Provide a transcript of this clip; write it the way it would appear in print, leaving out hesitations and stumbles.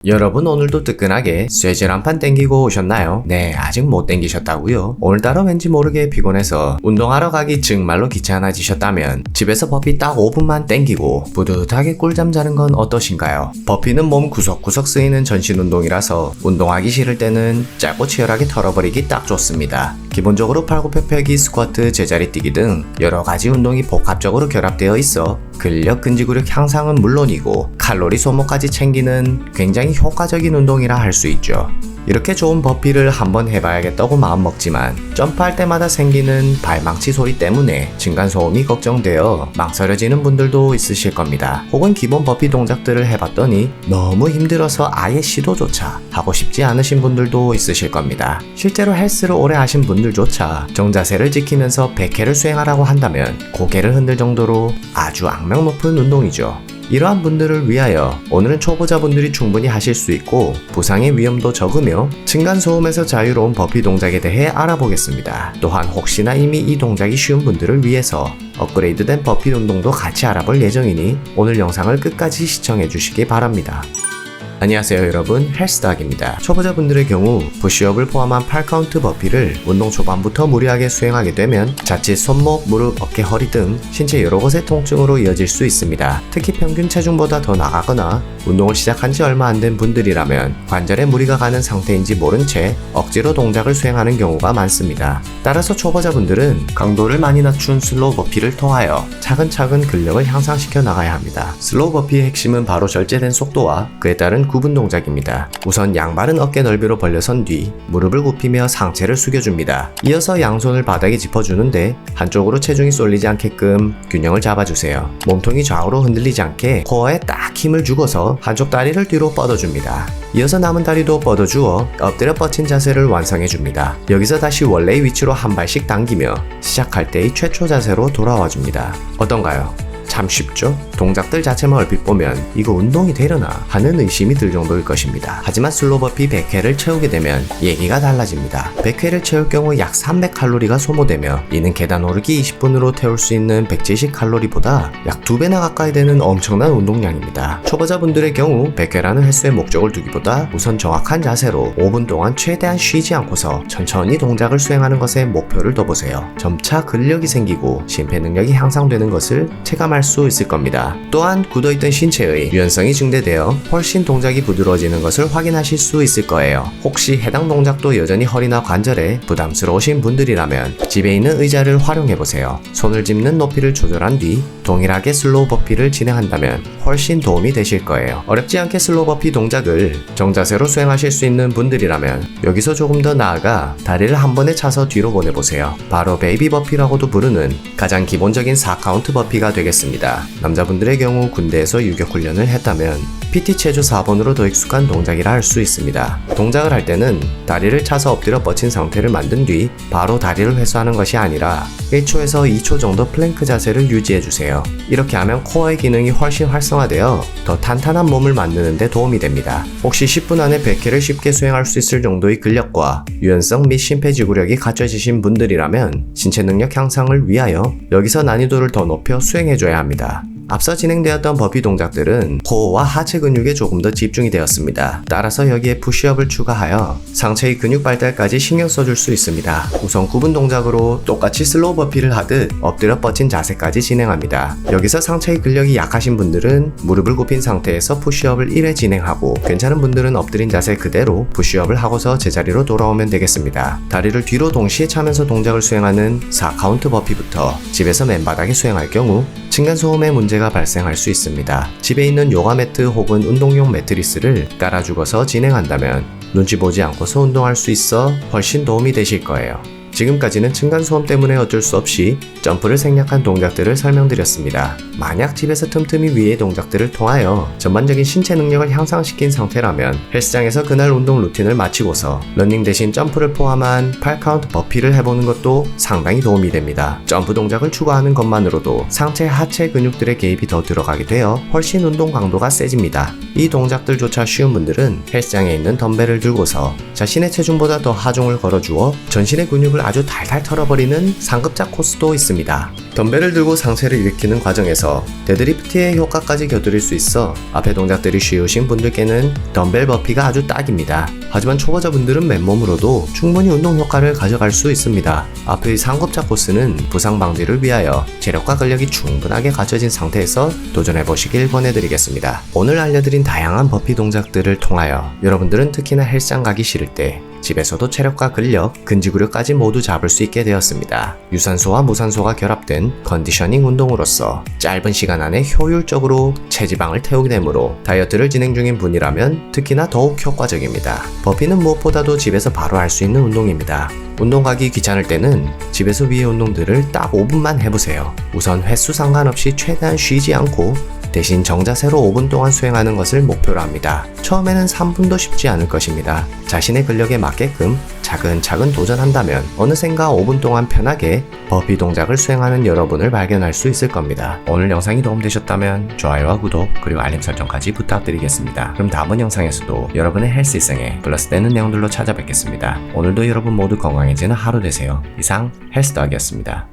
여러분 오늘도 뜨끈하게 쇠질 한 판 땡기고 오셨나요? 네, 아직 못 땡기셨다고요? 오늘따라 왠지 모르게 피곤해서 운동하러 가기 정말로 귀찮아지셨다면 집에서 버피 딱 5분만 땡기고 뿌듯하게 꿀잠 자는 건 어떠신가요? 버피는 몸 구석구석 쓰이는 전신 운동이라서 운동하기 싫을 때는 짧고 치열하게 털어버리기 딱 좋습니다. 기본적으로 팔굽혀펴기, 스쿼트, 제자리 뛰기 등 여러가지 운동이 복합적으로 결합되어 있어 근력, 근지구력 향상은 물론이고 칼로리 소모까지 챙기는 굉장히 효과적인 운동이라 할 수 있죠. 이렇게 좋은 버피를 한번 해봐야겠다고 마음먹지만 점프할 때마다 생기는 발망치 소리 때문에 층간소음이 걱정되어 망설여지는 분들도 있으실 겁니다. 혹은 기본 버피 동작들을 해봤더니 너무 힘들어서 아예 시도조차 하고 싶지 않으신 분들도 있으실 겁니다. 실제로 헬스를 오래 하신 분들조차 정자세를 지키면서 100회를 수행하라고 한다면 고개를 흔들 정도로 아주 악명 높은 운동이죠. 이러한 분들을 위하여 오늘은 초보자분들이 충분히 하실 수 있고 부상의 위험도 적으며 층간소음에서 자유로운 버피 동작에 대해 알아보겠습니다. 또한 혹시나 이미 이 동작이 쉬운 분들을 위해서 업그레이드된 버피 운동도 같이 알아볼 예정이니 오늘 영상을 끝까지 시청해 주시기 바랍니다. 안녕하세요 여러분, 헬스닥입니다. 초보자분들의 경우 푸시업을 포함한 8카운트 버피를 운동 초반부터 무리하게 수행하게 되면 자칫 손목, 무릎, 어깨, 허리 등 신체 여러 곳의 통증으로 이어질 수 있습니다. 특히 평균 체중보다 더 나가거나 운동을 시작한 지 얼마 안 된 분들이라면 관절에 무리가 가는 상태인지 모른 채 억지로 동작을 수행하는 경우가 많습니다. 따라서 초보자분들은 강도를 많이 낮춘 슬로우 버피를 통하여 차근차근 근력을 향상시켜 나가야 합니다. 슬로우 버피의 핵심은 바로 절제된 속도와 그에 따른 구분 동작입니다. 우선 양발은 어깨 넓이로 벌려선 뒤 무릎을 굽히며 상체를 숙여줍니다. 이어서 양손을 바닥에 짚어주는데 한쪽으로 체중이 쏠리지 않게끔 균형을 잡아주세요. 몸통이 좌우로 흔들리지 않게 코어에 딱 힘을 주고서 한쪽 다리를 뒤로 뻗어줍니다. 이어서 남은 다리도 뻗어주어 엎드려 뻗친 자세를 완성해줍니다. 여기서 다시 원래의 위치로 한 발씩 당기며 시작할 때의 최초 자세로 돌아와줍니다. 어떤가요? 참 쉽죠? 동작들 자체만 얼핏 보면 이거 운동이 되려나 하는 의심이 들 정도일 것입니다. 하지만 슬로우 버피 100회를 채우게 되면 얘기가 달라집니다. 100회를 채울 경우 약 300칼로리가 소모되며 이는 계단 오르기 20분으로 태울 수 있는 170칼로리보다 약 2배나 가까이 되는 엄청난 운동량입니다. 초보자분들의 경우 100회라는 횟수의 목적을 두기보다 우선 정확한 자세로 5분 동안 최대한 쉬지 않고서 천천히 동작을 수행하는 것에 목표를 둬보세요. 점차 근력이 생기고 심폐 능력이 향상되는 것을 체감할 수 있을 겁니다. 또한 굳어있던 신체의 유연성이 증대되어 훨씬 동작이 부드러워지는 것을 확인하실 수 있을 거예요. 혹시 해당 동작도 여전히 허리나 관절에 부담스러우신 분들이라면 집에 있는 의자를 활용해보세요. 손을 짚는 높이를 조절한 뒤 동일하게 슬로우 버피를 진행한다면 훨씬 도움이 되실 거예요. 어렵지 않게 슬로우 버피 동작을 정자세로 수행하실 수 있는 분들이라면 여기서 조금 더 나아가 다리를 한 번에 차서 뒤로 보내보세요. 바로 베이비 버피라고도 부르는 가장 기본적인 4카운트 버피가 되겠습니다. 남자분들의 경우 군대에서 유격 훈련을 했다면 PT 체조 4번으로 더 익숙한 동작이라 할 수 있습니다. 동작을 할 때는 다리를 차서 엎드려 뻗친 상태를 만든 뒤 바로 다리를 회수하는 것이 아니라 1초에서 2초 정도 플랭크 자세를 유지해주세요. 이렇게 하면 코어의 기능이 훨씬 활성화되어 더 탄탄한 몸을 만드는 데 도움이 됩니다. 혹시 10분 안에 100회를 쉽게 수행할 수 있을 정도의 근력과 유연성 및 심폐지구력이 갖춰지신 분들이라면 신체 능력 향상을 위하여 여기서 난이도를 더 높여 수행해줘야 합니다. 앞서 진행되었던 버피 동작들은 코어와 하체 근육에 조금 더 집중이 되었습니다. 따라서 여기에 푸시업을 추가하여 상체의 근육 발달까지 신경 써줄 수 있습니다. 우선 구분 동작으로 똑같이 슬로우 버피를 하듯 엎드려 뻗친 자세까지 진행합니다. 여기서 상체의 근력이 약하신 분들은 무릎을 굽힌 상태에서 푸시업을 1회 진행하고 괜찮은 분들은 엎드린 자세 그대로 푸시업을 하고서 제자리로 돌아오면 되겠습니다. 다리를 뒤로 동시에 차면서 동작을 수행하는 4카운트 버피부터 집에서 맨바닥에 수행할 경우 층간소음의 문제가 발생할 수 있습니다. 집에 있는 요가 매트 혹은 운동용 매트리스를 깔아주고서 진행한다면 눈치 보지 않고서 운동할 수 있어 훨씬 도움이 되실 거예요. 지금까지는 층간소음 때문에 어쩔 수 없이 점프를 생략한 동작들을 설명드렸습니다. 만약 집에서 틈틈이 위의 동작들을 통하여 전반적인 신체 능력을 향상시킨 상태라면 헬스장에서 그날 운동 루틴을 마치고서 러닝 대신 점프를 포함한 8카운트 버피를 해보는 것도 상당히 도움이 됩니다. 점프 동작을 추가하는 것만으로도 상체 하체 근육들의 개입이 더 들어가게 되어 훨씬 운동 강도가 세집니다. 이 동작들조차 쉬운 분들은 헬스장에 있는 덤벨을 들고서 자신의 체중보다 더 하중을 걸어주어 전신의 근육을 아주 달달 털어버리는 상급자 코스도 있습니다. 덤벨을 들고 상체를 일으키는 과정에서 데드리프트의 효과까지 곁들일 수 있어 앞에 동작들이 쉬우신 분들께는 덤벨 버피가 아주 딱입니다. 하지만 초보자분들은 맨몸으로도 충분히 운동 효과를 가져갈 수 있습니다. 앞의 상급자 코스는 부상 방지를 위하여 체력과 근력이 충분하게 갖춰진 상태에서 도전해보시길 권해드리겠습니다. 오늘 알려드린 다양한 버피 동작들을 통하여 여러분들은 특히나 헬스장 가기 싫을 때 집에서도 체력과 근력, 근지구력까지 모두 잡을 수 있게 되었습니다. 유산소와 무산소가 결합된 컨디셔닝 운동으로서 짧은 시간 안에 효율적으로 체지방을 태우게 되므로 다이어트를 진행 중인 분이라면 특히나 더욱 효과적입니다. 버피는 무엇보다도 집에서 바로 할 수 있는 운동입니다. 운동 가기 귀찮을 때는 집에서 위의 운동들을 딱 5분만 해보세요. 우선 횟수 상관없이 최대한 쉬지 않고 대신 정자세로 5분 동안 수행하는 것을 목표로 합니다. 처음에는 3분도 쉽지 않을 것입니다. 자신의 근력에 맞게끔 차근차근 도전한다면 어느샌가 5분 동안 편하게 버피 동작을 수행하는 여러분을 발견할 수 있을 겁니다. 오늘 영상이 도움되셨다면 좋아요와 구독 그리고 알림 설정까지 부탁드리겠습니다. 그럼 다음 영상에서도 여러분의 헬스 일생에 플러스되는 내용들로 찾아뵙겠습니다. 오늘도 여러분 모두 건강해지는 하루 되세요. 이상 헬스덕이었습니다.